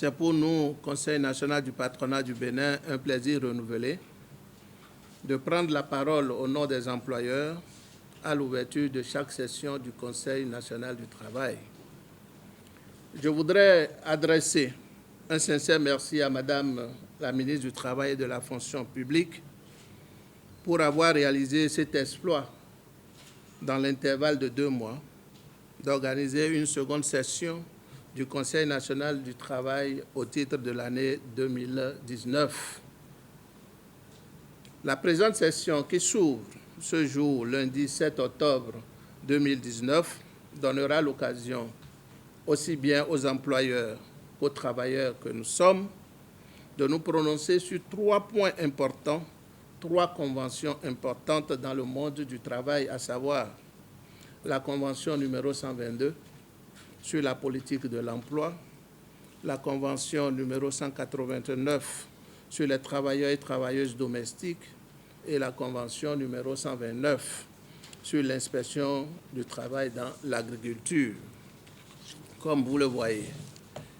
C'est pour nous, Conseil national du patronat du Bénin, un plaisir renouvelé de prendre la parole au nom des employeurs à l'ouverture de chaque session du Conseil national du travail. Je voudrais adresser un sincère merci à Madame la ministre du Travail et de la Fonction publique pour avoir réalisé cet exploit dans l'intervalle de 2 mois d'organiser une seconde session du Conseil national du travail au titre de l'année 2019. La présente session qui s'ouvre ce jour, lundi 7 octobre 2019, donnera l'occasion aussi bien aux employeurs qu'aux travailleurs que nous sommes de nous prononcer sur 3 points importants, 3 conventions importantes dans le monde du travail, à savoir la convention numéro 122 sur la politique de l'emploi, la convention numéro 189 sur les travailleurs et travailleuses domestiques et la convention numéro 129 sur l'inspection du travail dans l'agriculture. Comme vous le voyez,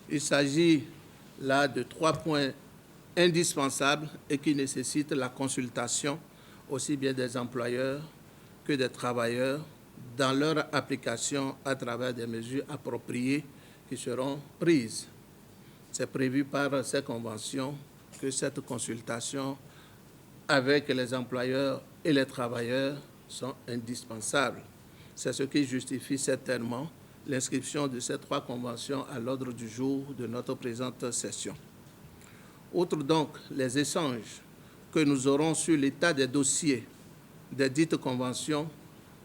il s'agit là de 3 points indispensables et qui nécessitent la consultation aussi bien des employeurs que des travailleurs dans leur application à travers des mesures appropriées qui seront prises. C'est prévu par ces conventions que cette consultation avec les employeurs et les travailleurs sont indispensables. C'est ce qui justifie certainement l'inscription de ces 3 conventions à l'ordre du jour de notre présente session. Outre donc les échanges que nous aurons sur l'état des dossiers des dites conventions,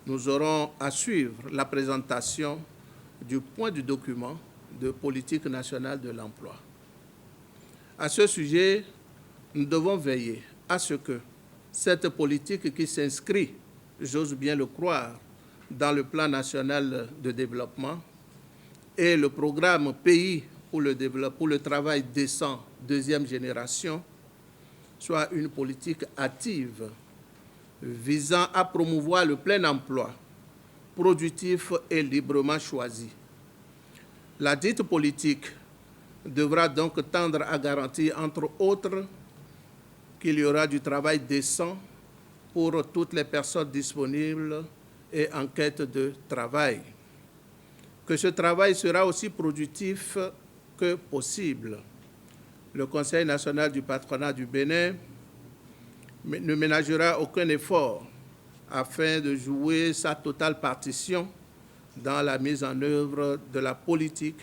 nous aurons à suivre la présentation du point du document de politique nationale de l'emploi. À ce sujet, nous devons veiller à ce que cette politique qui s'inscrit, j'ose bien le croire, dans le plan national de développement et le programme Pays pour le travail décent deuxième génération soit une politique active visant à promouvoir le plein emploi, productif et librement choisi. La dite politique devra donc tendre à garantir, entre autres, qu'il y aura du travail décent pour toutes les personnes disponibles et en quête de travail, que ce travail sera aussi productif que possible. Le Conseil national du patronat du Bénin ne ménagera aucun effort afin de jouer sa totale partition dans la mise en œuvre de la politique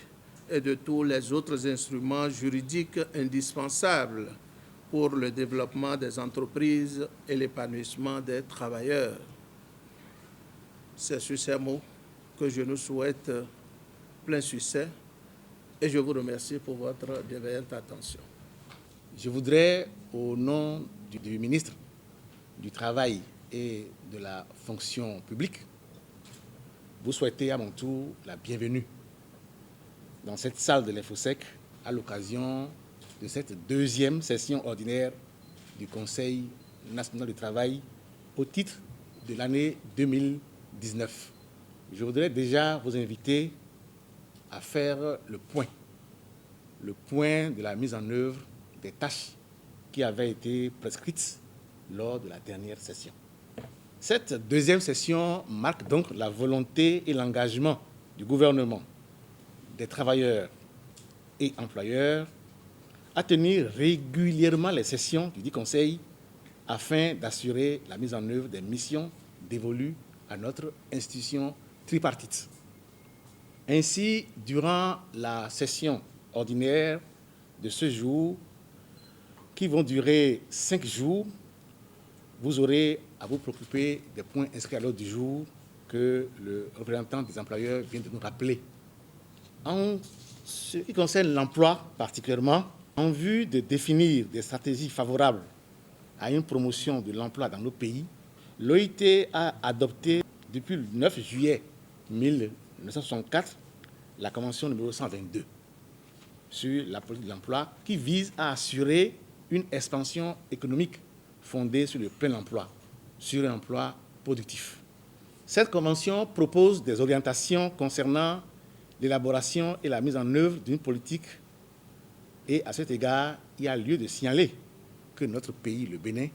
et de tous les autres instruments juridiques indispensables pour le développement des entreprises et l'épanouissement des travailleurs. C'est sur ces mots que je nous souhaite plein succès et je vous remercie pour votre bienveillante attention. Je voudrais, au nom du ministre du Travail et de la Fonction publique, vous souhaiter à mon tour la bienvenue dans cette salle de l'Infosec à l'occasion de cette 2e session ordinaire du Conseil national du travail au titre de l'année 2019. Je voudrais déjà vous inviter à faire le point de la mise en œuvre des tâches qui avaient été prescrites lors de la dernière session. Cette 2e session marque donc la volonté et l'engagement du gouvernement, des travailleurs et employeurs à tenir régulièrement les sessions du dit Conseil afin d'assurer la mise en œuvre des missions dévolues à notre institution tripartite. Ainsi, durant la session ordinaire de ce jour, qui vont durer 5 jours, vous aurez à vous préoccuper des points inscrits à l'ordre du jour que le représentant des employeurs vient de nous rappeler. En ce qui concerne l'emploi particulièrement, en vue de définir des stratégies favorables à une promotion de l'emploi dans nos pays, l'OIT a adopté depuis le 9 juillet 1964 la Convention numéro 122 sur la politique de l'emploi qui vise à assurer une expansion économique fondée sur le plein emploi, sur un emploi productif. Cette convention propose des orientations concernant l'élaboration et la mise en œuvre d'une politique Et à cet égard, il y a lieu de signaler que notre pays, le Bénin,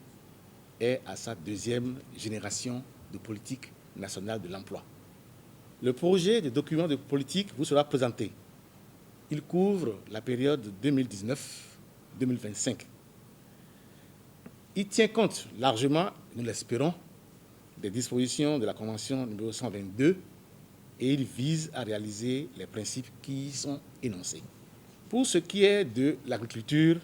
est à sa deuxième génération de politique nationale de l'emploi. Le projet de document de politique vous sera présenté. Il couvre la période 2019-2025. Il tient compte largement, nous l'espérons, des dispositions de la Convention numéro 122 et il vise à réaliser les principes qui y sont énoncés. Pour ce qui est de l'agriculture,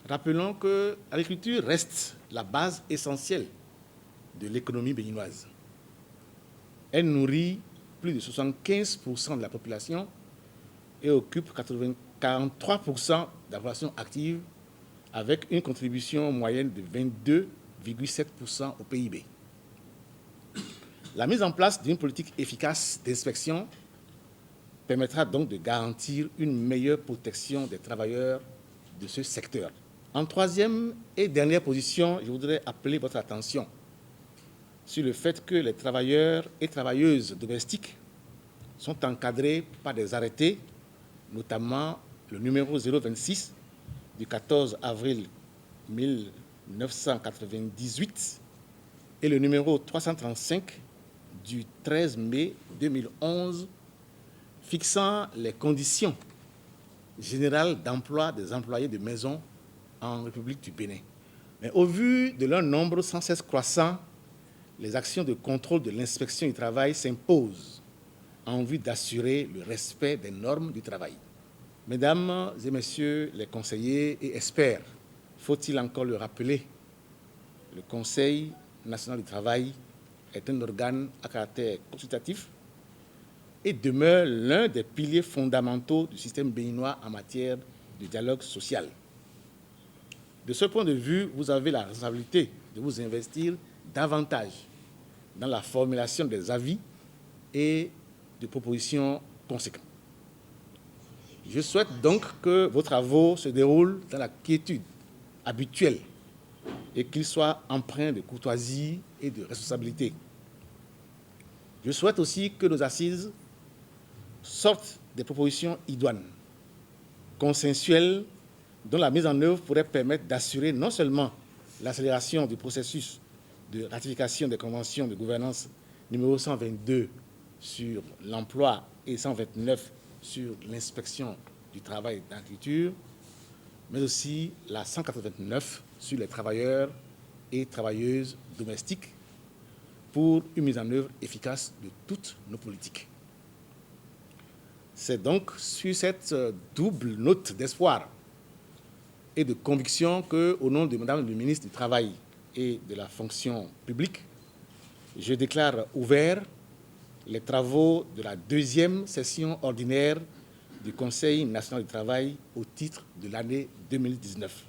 rappelons que l'agriculture reste la base essentielle de l'économie béninoise. Elle nourrit plus de 75% de la population et occupe 43% de la population active avec une contribution moyenne de 22,7% au PIB. La mise en place d'une politique efficace d'inspection permettra donc de garantir une meilleure protection des travailleurs de ce secteur. En troisième et dernière position, je voudrais appeler votre attention sur le fait que les travailleurs et travailleuses domestiques sont encadrés par des arrêtés, notamment le numéro 026 du 14 avril 1998 et le numéro 335 du 13 mai 2011 fixant les conditions générales d'emploi des employés de maison en République du Bénin. Mais au vu de leur nombre sans cesse croissant, les actions de contrôle de l'inspection du travail s'imposent en vue d'assurer le respect des normes du travail. Mesdames et messieurs les conseillers et experts, faut-il encore le rappeler, le Conseil national du travail est un organe à caractère consultatif et demeure l'un des piliers fondamentaux du système béninois en matière de dialogue social. De ce point de vue, vous avez la responsabilité de vous investir davantage dans la formulation des avis et de propositions conséquentes. Je souhaite donc que vos travaux se déroulent dans la quiétude habituelle et qu'ils soient empreints de courtoisie et de responsabilité. Je souhaite aussi que nos assises sortent des propositions idoines, consensuelles, dont la mise en œuvre pourrait permettre d'assurer non seulement l'accélération du processus de ratification des conventions de gouvernance numéro 122 sur l'emploi et 129 sur l'inspection du travail et de l'agriculture, mais aussi la 189 sur les travailleurs et travailleuses domestiques pour une mise en œuvre efficace de toutes nos politiques. C'est donc sur cette double note d'espoir et de conviction que, au nom de Madame le ministre du Travail et de la fonction publique, je déclare ouverts les travaux de la deuxième session ordinaire du Conseil national du travail au titre de l'année 2019.